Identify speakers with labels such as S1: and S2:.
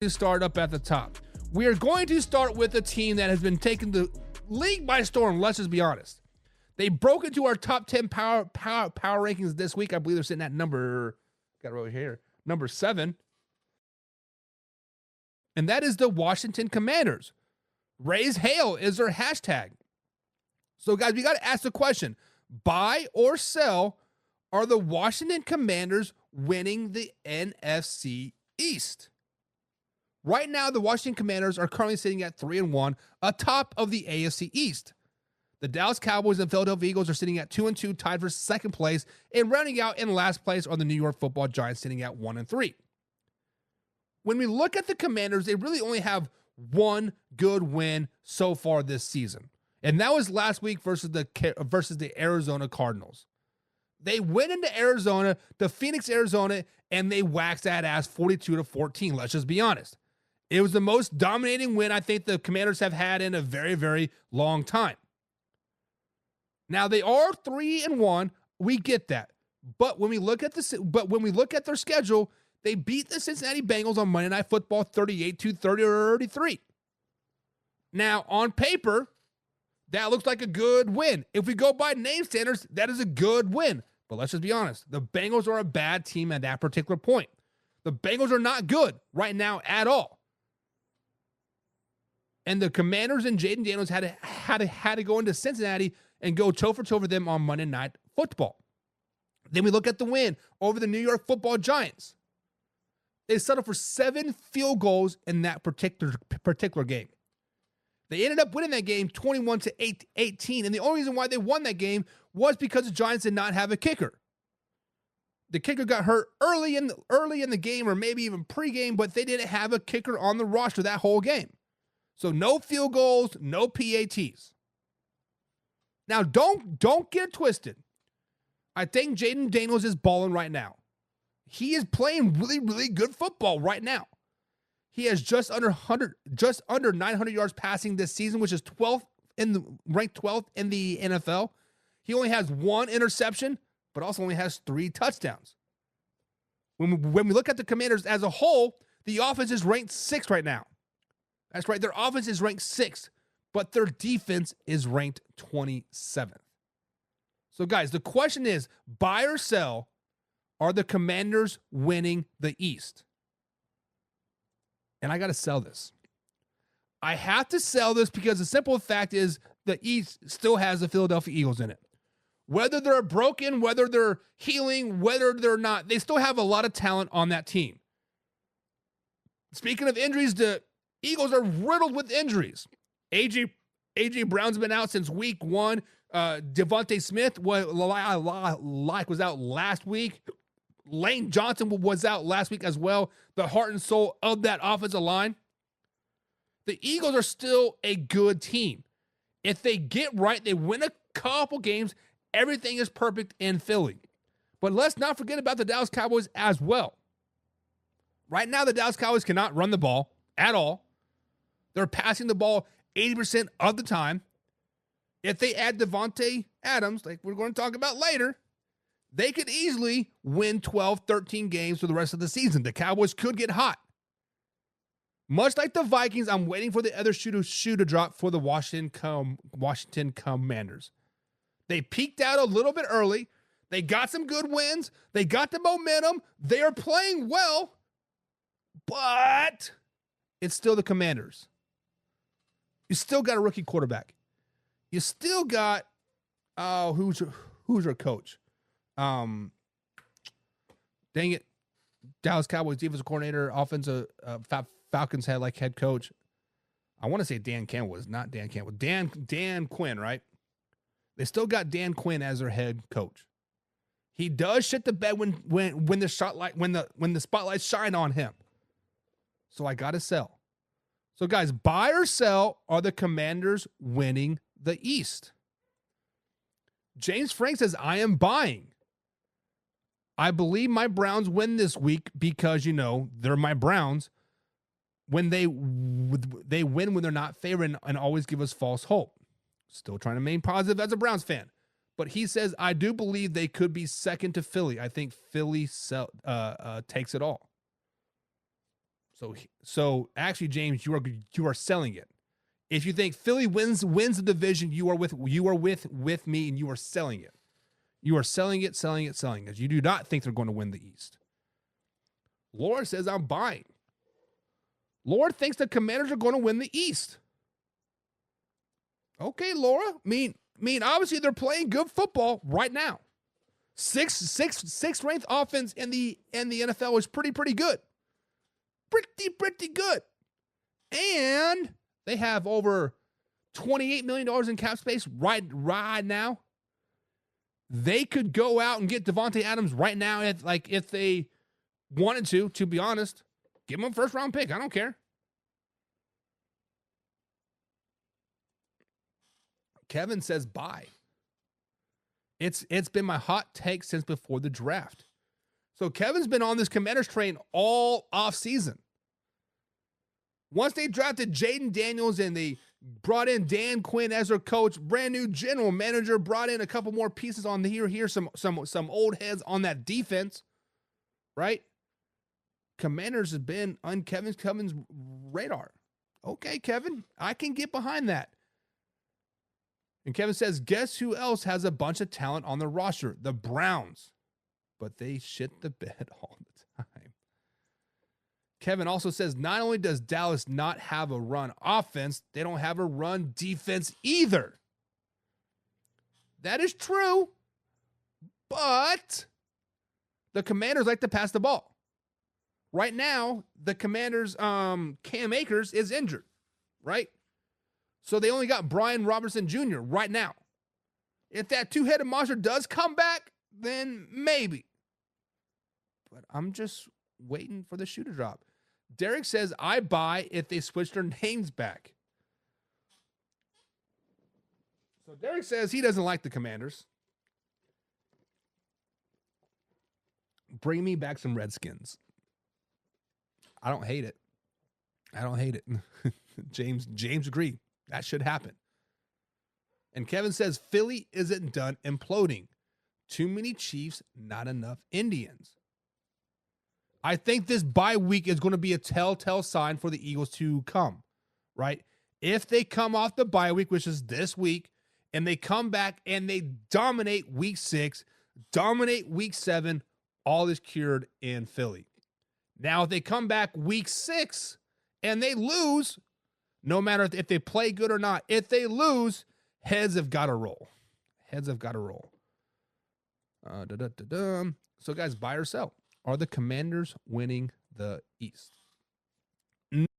S1: to start up at the top. We are going to start with a team that has been taking the league by storm. Let's just be honest. They broke into our top 10 power rankings this week. I believe they're sitting at number 7. And that is the Washington Commanders. Raise hail is their hashtag. So, guys, we got to ask the question, buy or sell, are the Washington Commanders winning the NFC East? Right now, the Washington Commanders are currently sitting at 3-1, atop of the AFC East. The Dallas Cowboys and Philadelphia Eagles are sitting at 2-2, tied for second place, and rounding out in last place are the New York Football Giants, sitting at 1-3. When we look at the Commanders, they really only have one good win so far this season, and that was last week versus the Arizona Cardinals. They went into Arizona, to Phoenix, Arizona, and they waxed that ass 42-14. Let's just be honest. It was the most dominating win I think the Commanders have had in a very, very long time. Now they are 3-1. We get that, but when we look at their schedule, they beat the Cincinnati Bengals on Monday Night Football 38-33. Now on paper, that looks like a good win. If we go by name standards, that is a good win. But let's just be honest. The Bengals are a bad team at that particular point. The Bengals are not good right now at all. And the Commanders and Jaden Daniels had to go into Cincinnati and go toe-for-toe with them on Monday Night Football. Then we look at the win over the New York Football Giants. They settled for 7 field goals in that particular game. They ended up winning that game 21-18, and the only reason why they won that game was because the Giants did not have a kicker. The kicker got hurt early in the game, or maybe even pregame, but they didn't have a kicker on the roster that whole game. So no field goals, no PATs. Now don't get it twisted. I think Jaden Daniels is balling right now. He is playing really, really good football right now. He has just under 900 yards passing this season, which is ranked 12th in the NFL. He only has 1 interception, but also only has 3 touchdowns. When we look at the Commanders as a whole, the offense is ranked 6th right now. That's right, their offense is ranked 6th, but their defense is ranked 27th. So, guys, the question is, buy or sell, are the Commanders winning the East? And I got to sell this. I have to sell this because the simple fact is the East still has the Philadelphia Eagles in it. Whether they're broken, whether they're healing, whether they're not, they still have a lot of talent on that team. Speaking of injuries, the Eagles are riddled with injuries. A.J. Brown's been out since week 1. Devontae Smith was out last week. Lane Johnson was out last week as well. The heart and soul of that offensive line. The Eagles are still a good team. If they get right, they win a couple games, everything is perfect in Philly. But let's not forget about the Dallas Cowboys as well. Right now, the Dallas Cowboys cannot run the ball at all. They're passing the ball 80% of the time. If they add Devontae Adams, like we're going to talk about later, they could easily win 12, 13 games for the rest of the season. The Cowboys could get hot. Much like the Vikings, I'm waiting for the other shoe to drop for the Washington Commanders. They peaked out a little bit early. They got some good wins. They got the momentum. They are playing well, but it's still the Commanders. You still got a rookie quarterback. You still got who's your coach? Dang it, Dallas Cowboys defensive coordinator, offensive Falcons head coach. I want to say Dan Campbell. It's not Dan Campbell. Dan Quinn, right? They still got Dan Quinn as their head coach. He does shit the bed when the spotlights shine on him. So I gotta sell. So guys, buy or sell, are the Commanders winning the East? James Frank says, I am buying. I believe my Browns win this week because, they're my Browns. When they win when they're not favored and always give us false hope. Still trying to remain positive as a Browns fan. But he says, I do believe they could be second to Philly. I think Philly takes it all. So actually, James, you are selling it. If you think Philly wins the division, you are with me, and you are selling it. You are selling it. You do not think they're going to win the East. Laura says I'm buying. Laura thinks the Commanders are going to win the East. Okay, Laura. Mean obviously they're playing good football right now. Sixth ranked offense in the NFL is pretty good. Pretty good. And they have over $28 million in cap space right now. They could go out and get Devontae Adams right now if they wanted to be honest. Give him a first round pick. I don't care. Kevin says buy. It's been my hot take since before the draft. So Kevin's been on this Commanders train all off season. Once they drafted Jaden Daniels and they brought in Dan Quinn as their coach, brand new general manager, brought in a couple more pieces on the here, some old heads on that defense, right? Commanders has been on Kevin's radar. Okay, Kevin, I can get behind that. And Kevin says, guess who else has a bunch of talent on the roster? The Browns. But they shit the bed all the time. Kevin also says, not only does Dallas not have a run offense, they don't have a run defense either. That is true. But the Commanders like to pass the ball. Right now, the Commanders' Cam Akers is injured, right? So they only got Brian Robertson Jr. right now. If that two-headed monster does come back, then maybe. But I'm just waiting for the shoe to drop. Derek says, I buy if they switch their names back. So Derek says he doesn't like the Commanders. Bring me back some Redskins. I don't hate it. James agreed. That should happen. And Kevin says, Philly isn't done imploding. Too many Chiefs, not enough Indians. I think this bye week is going to be a telltale sign for the Eagles to come, right? If they come off the bye week, which is this week, and they come back and they dominate week 6, dominate week 7, all is cured in Philly. Now, if they come back week 6 and they lose, no matter if they play good or not, if they lose, heads have got to roll. So, guys, buy or sell. Are the Commanders winning the East?